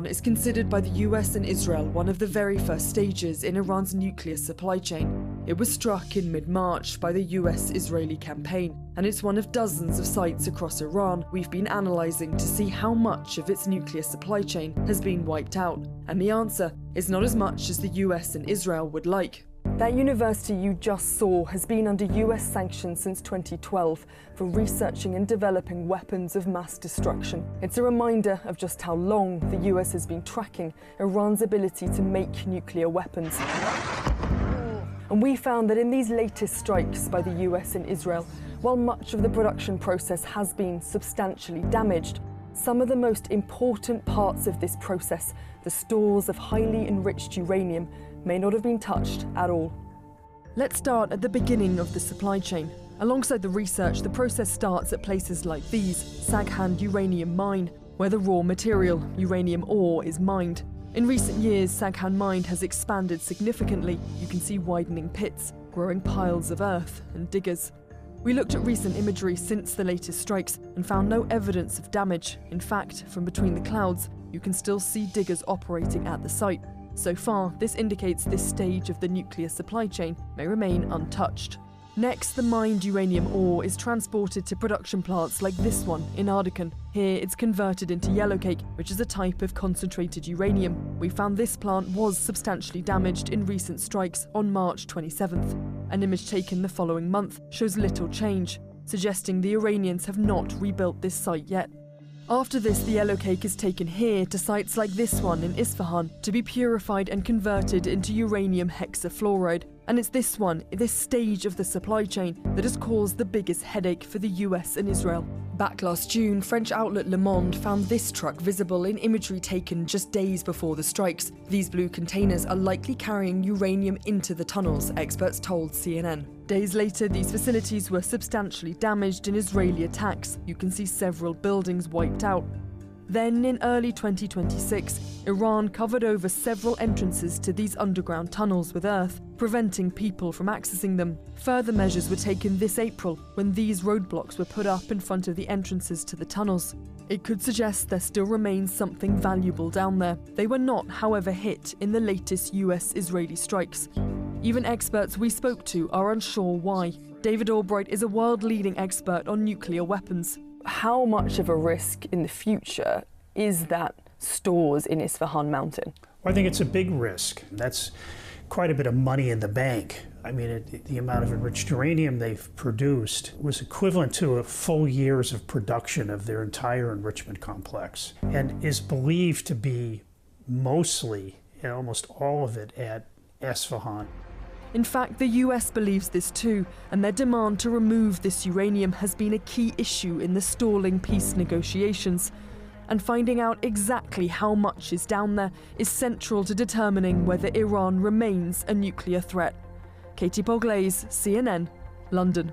Is considered by the US and Israel one of the very first stages in Iran's nuclear supply chain. It was struck in mid-March by the US-Israeli campaign, and it's one of dozens of sites across Iran we've been analysing to see how much of its nuclear supply chain has been wiped out. And the answer is not as much as the US and Israel would like. That university you just saw has been under US sanctions since 2012 for researching and developing weapons of mass destruction. It's a reminder of just how long the US has been tracking Iran's ability to make nuclear weapons. And we found that in these latest strikes by the US and Israel, while much of the production process has been substantially damaged, some of the most important parts of this process, the stores of highly enriched uranium, may not have been touched at all. Let's start at the beginning of the supply chain. Alongside the research, the process starts at places like these, Saghand Uranium Mine, where the raw material, uranium ore, is mined. In recent years, Saghand Mine has expanded significantly. You can see widening pits, growing piles of earth, and diggers. We looked at recent imagery since the latest strikes and found no evidence of damage. In fact, from between the clouds, you can still see diggers operating at the site. So far, this indicates this stage of the nuclear supply chain may remain untouched. Next, the mined uranium ore is transported to production plants like this one in Ardekan. Here, it's converted into yellowcake, which is a type of concentrated uranium. We found this plant was substantially damaged in recent strikes on March 27th. An image taken the following month shows little change, suggesting the Iranians have not rebuilt this site yet. After this, the yellowcake is taken here to sites like this one in Isfahan to be purified and converted into uranium hexafluoride. And it's this stage of the supply chain that has caused the biggest headache for the US and Israel. Back last June, French outlet Le Monde found this truck visible in imagery taken just days before the strikes. These blue containers are likely carrying uranium into the tunnels, experts told CNN. Days later, these facilities were substantially damaged in Israeli attacks. You can see several buildings wiped out. Then, in early 2026, Iran covered over several entrances to these underground tunnels with earth, preventing people from accessing them. Further measures were taken this April when these roadblocks were put up in front of the entrances to the tunnels. It could suggest there still remains something valuable down there. They were not, however, hit in the latest US-Israeli strikes. Even experts we spoke to are unsure why. David Albright is a world-leading expert on nuclear weapons. How much of a risk in the future is that stores in Isfahan Mountain? Well, I think it's a big risk. That's quite a bit of money in the bank. I mean, the amount of enriched uranium they've produced was equivalent to a full years of production of their entire enrichment complex, and is believed to be mostly, and almost all of it, at Isfahan. In fact, the US believes this too, and their demand to remove this uranium has been a key issue in the stalling peace negotiations. And finding out exactly how much is down there is central to determining whether Iran remains a nuclear threat. Katie Pugliese, CNN, London.